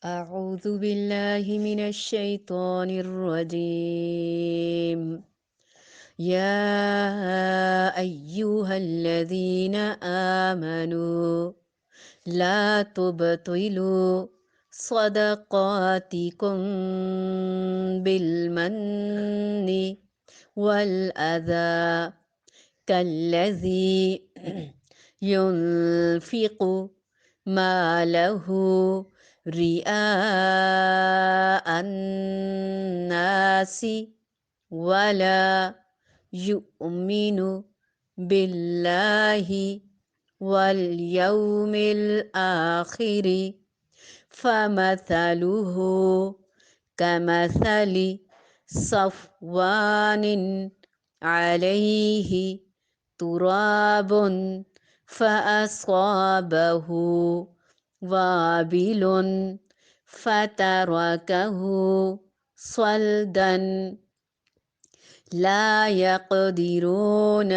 أعوذ بالله من الشيطان الرجيم. يا أيها الذين آمنوا لا تبطلوا صدقاتكم بالمن والأذى كالذي ينفق ماله رئاء الناس ولا يؤمن بالله واليوم الآخر فمثله كمثل صفوان عليه تراب فأصابه وابل فتركه صلدا لا يقدرون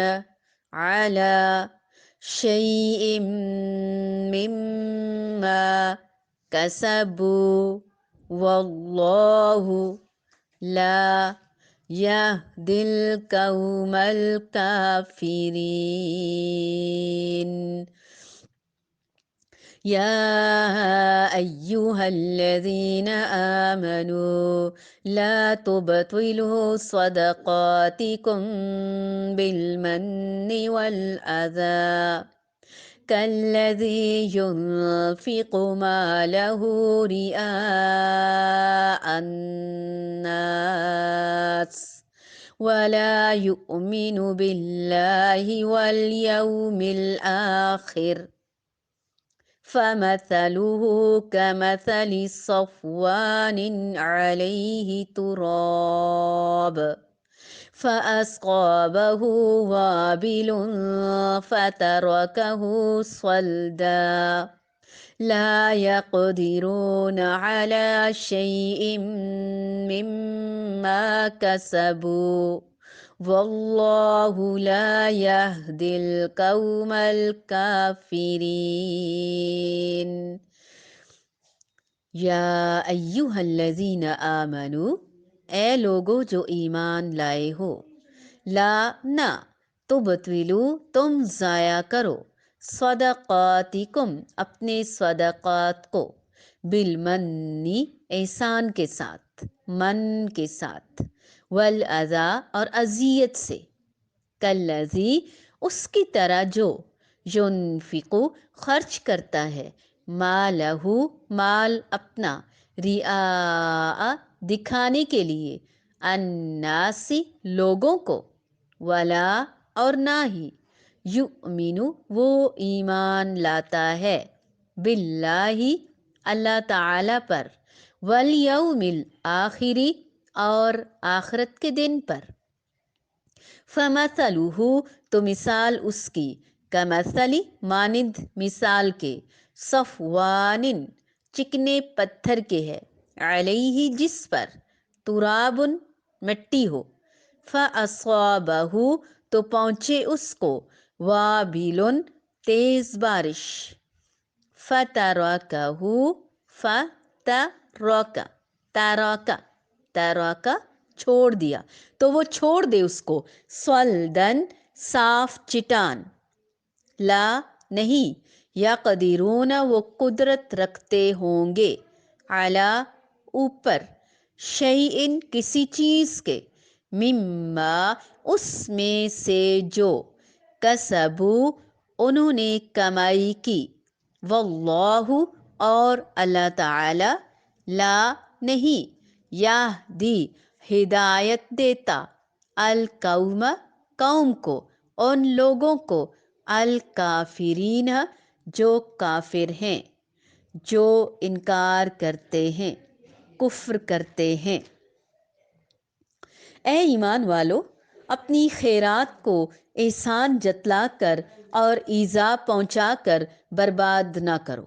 على شيء مما كسبوا والله لا يهدي القوم الكافرين. يا أيها الذين آمنوا لا تبطلوا صدقاتكم بالمن والأذى كالذي ينفق ماله رئاء الناس ولا يؤمن بالله واليوم الآخر فمثله كمثل صفوان عليه تراب فأصابه وابل فتركه صلدا لا يقدرون على شيء مما كسبوا والله لا يهدي القوم الكافرين. یا ایہا الذین آمنو، اے لوگو جو ایمان لائے ہو، لا نہ تبطلو تم ضائع کرو صدقاتکم اپنے صدقات کو بالمنی احسان کے ساتھ، من کے ساتھ، والاذی اور اذیت سے، کالذی اس کی طرح جو ینفقو خرچ کرتا ہے مالہ مال اپنا رعاء دکھانے کے لیے الناسی لوگوں کو ولا اور نہ ہی یؤمنو وہ ایمان لاتا ہے باللہ اللہ تعالی پر والیوم الآخری اور آخرت کے دن پر فمثلہ تو مثال اس کی کمثلی مانند مثال کے صفوان چکنے پتھر کے ہے علیہ جس پر ترابن مٹی ہو فاصابہ تو پہنچے اس کو وابل تیز بارش فترکہ ترکہ چھوڑ دیا تو وہ چھوڑ دے اس کو صلدن صاف چٹان لا نہیں یقدرون وہ قدرت رکھتے ہوں گے علی اوپر شیئن کسی چیز کے مما اس میں سے جو کسبو انہوں نے کمائی کی واللہ اور اللہ تعالی لا نہیں یہدی ہدایت دیتا القوم قوم کو ان لوگوں کو الکافرین جو کافر ہیں جو انکار کرتے ہیں کفر کرتے ہیں۔ اے ایمان والو اپنی خیرات کو احسان جتلا کر اور ایذا پہنچا کر برباد نہ کرو،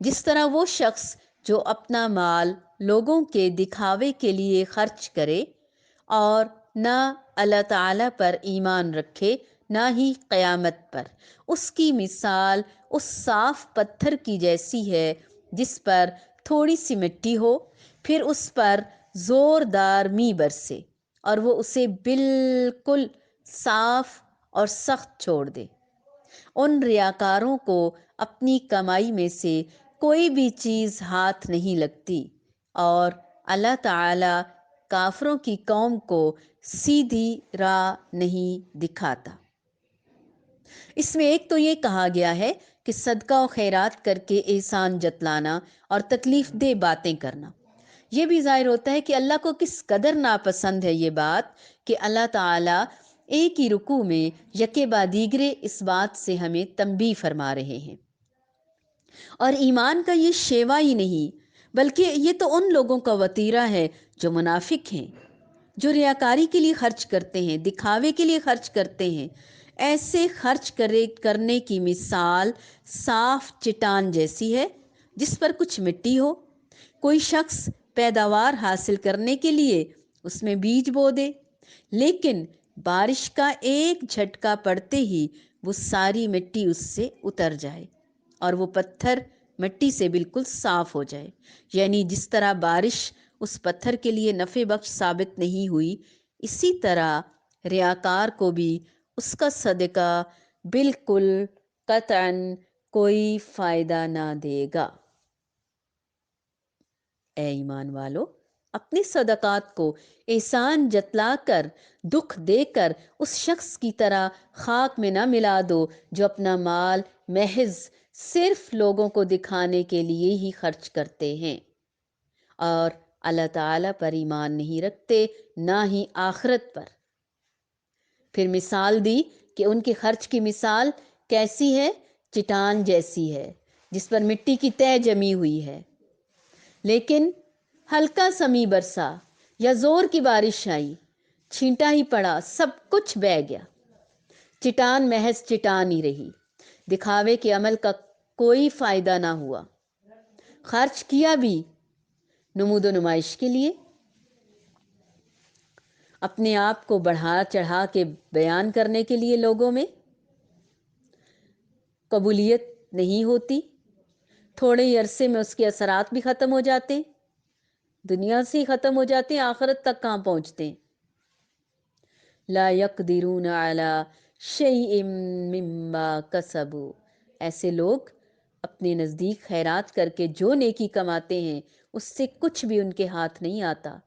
جس طرح وہ شخص جو اپنا مال لوگوں کے دکھاوے کے لیے خرچ کرے اور نہ اللہ تعالیٰ پر ایمان رکھے نہ ہی قیامت پر، اس کی مثال اس صاف پتھر کی جیسی ہے جس پر تھوڑی سی مٹی ہو، پھر اس پر زوردار می برسے اور وہ اسے بالکل صاف اور سخت چھوڑ دے۔ ان ریاکاروں کو اپنی کمائی میں سے کوئی بھی چیز ہاتھ نہیں لگتی، اور اللہ تعالی کافروں کی قوم کو سیدھی راہ نہیں دکھاتا۔ اس میں ایک تو یہ کہا گیا ہے کہ صدقہ و خیرات کر کے احسان جتلانا اور تکلیف دہ باتیں کرنا۔ یہ بھی ظاہر ہوتا ہے کہ اللہ کو کس قدر ناپسند ہے یہ بات کہ اللہ تعالیٰ ایک ہی رکوع میں یکے بعد دیگرے اس بات سے ہمیں تنبیہ فرما رہے ہیں۔ اور ایمان کا یہ شیوا ہی نہیں، بلکہ یہ تو ان لوگوں کا وتیرہ ہے جو منافق ہیں، جو ریاکاری کے لیے خرچ کرتے ہیں، دکھاوے کے لیے خرچ کرتے ہیں۔ ایسے خرچ کرنے کی مثال صاف چٹان جیسی ہے جس پر کچھ مٹی ہو۔ کوئی شخص پیداوار حاصل کرنے کے لیے اس میں بیج بو دے، لیکن بارش کا ایک جھٹکا پڑتے ہی وہ ساری مٹی اس سے اتر جائے اور وہ پتھر مٹی سے بالکل صاف ہو جائے۔ یعنی جس طرح بارش اس پتھر کے لیے نفع بخش ثابت نہیں ہوئی، اسی طرح ریاکار کو بھی اس کا صدقہ بالکل قطعاً کوئی فائدہ نہ دے گا۔ اے ایمان والو، اپنے صدقات کو احسان جتلا کر، دکھ دے کر اس شخص کی طرح خاک میں نہ ملا دو جو اپنا مال محض صرف لوگوں کو دکھانے کے لیے ہی خرچ کرتے ہیں اور اللہ تعالیٰ پر ایمان نہیں رکھتے، نہ ہی آخرت پر۔ پھر مثال دی کہ ان کے خرچ کی مثال کیسی ہے؟ چٹان جیسی ہے جس پر مٹی کی تہ جمی ہوئی ہے، لیکن ہلکا سا می برسا یا زور کی بارش آئی، چھینٹا ہی پڑا، سب کچھ بہہ گیا۔ چٹان محض چٹان ہی رہی، دکھاوے کے عمل کا کوئی فائدہ نہ ہوا۔ خرچ کیا بھی نمود و نمائش کے لیے، اپنے آپ کو بڑھا چڑھا کے بیان کرنے کے لیے، لوگوں میں قبولیت نہیں ہوتی، تھوڑے ہی عرصے میں اس کے اثرات بھی ختم ہو جاتے ہیں، دنیا سے ہی ختم ہو جاتے ہیں، آخرت تک کہاں پہنچتے ہیں۔ لا یقدرون علی شیء مما کسبوا، ایسے لوگ اپنے نزدیک خیرات کر کے جو نیکی کماتے ہیں اس سے کچھ بھی ان کے ہاتھ نہیں آتا۔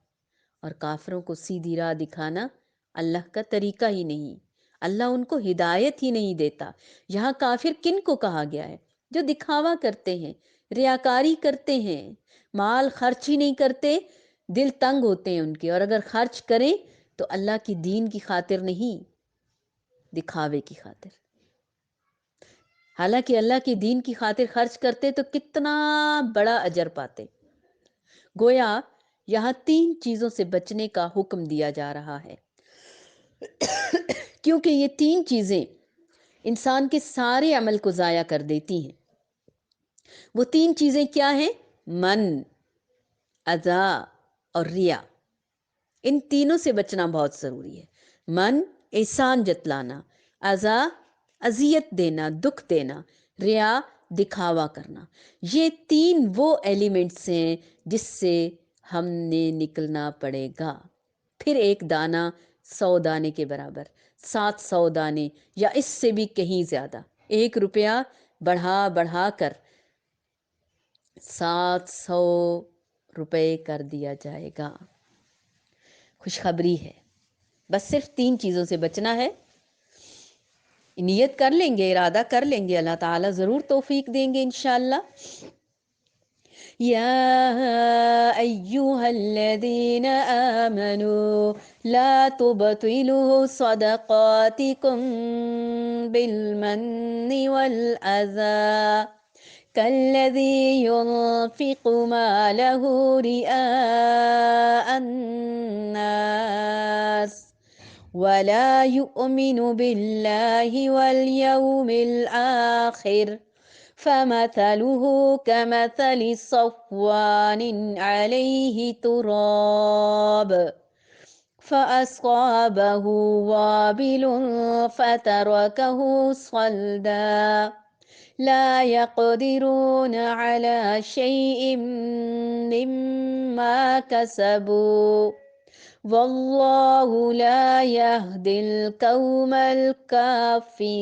اور کافروں کو سیدھی راہ دکھانا اللہ کا طریقہ ہی نہیں، اللہ ان کو ہدایت ہی نہیں دیتا۔ یہاں کافر کن کو کہا گیا ہے؟ جو دکھاوا کرتے ہیں، ریاکاری کرتے ہیں، مال خرچ ہی نہیں کرتے، دل تنگ ہوتے ہیں ان کے، اور اگر خرچ کریں تو اللہ کی دین کی خاطر نہیں، دکھاوے کی خاطر۔ حالانکہ اللہ کی دین کی خاطر خرچ کرتے تو کتنا بڑا اجر پاتے۔ گویا یہاں 3 چیزوں سے بچنے کا حکم دیا جا رہا ہے، کیونکہ یہ 3 چیزیں انسان کے سارے عمل کو ضائع کر دیتی ہیں۔ وہ 3 چیزیں کیا ہیں؟ من، اذا اور ریا۔ ان تینوں سے بچنا بہت ضروری ہے۔ من، احسان جتلانا، اذا، اذیت دینا، دکھ دینا، ریا، دکھاوا کرنا۔ یہ 3 وہ ایلیمنٹس ہیں جس سے ہم نے نکلنا پڑے گا۔ پھر ایک دانہ 100 دانے کے برابر، 700 دانے یا اس سے بھی کہیں زیادہ، 1 روپیہ بڑھا بڑھا کر 700 روپے کر دیا جائے گا۔ خوشخبری ہے، بس صرف 3 چیزوں سے بچنا ہے۔ نیت کر لیں گے، ارادہ کر لیں گے، اللہ تعالیٰ ضرور توفیق دیں گے انشاءاللہ۔ یا ایہا الذین آمنوا لا تبطلوا صدقاتکم بالمن والأذى كالذي ينفق ماله رئاء الناس ولا يؤمن بالله واليوم الآخر فمثله كمثل صفوان عليه تراب فأصابه وابل فتركه صلدا لا يقدرون على شيء مما كسبوا والله لا يهدي القوم الكافرين.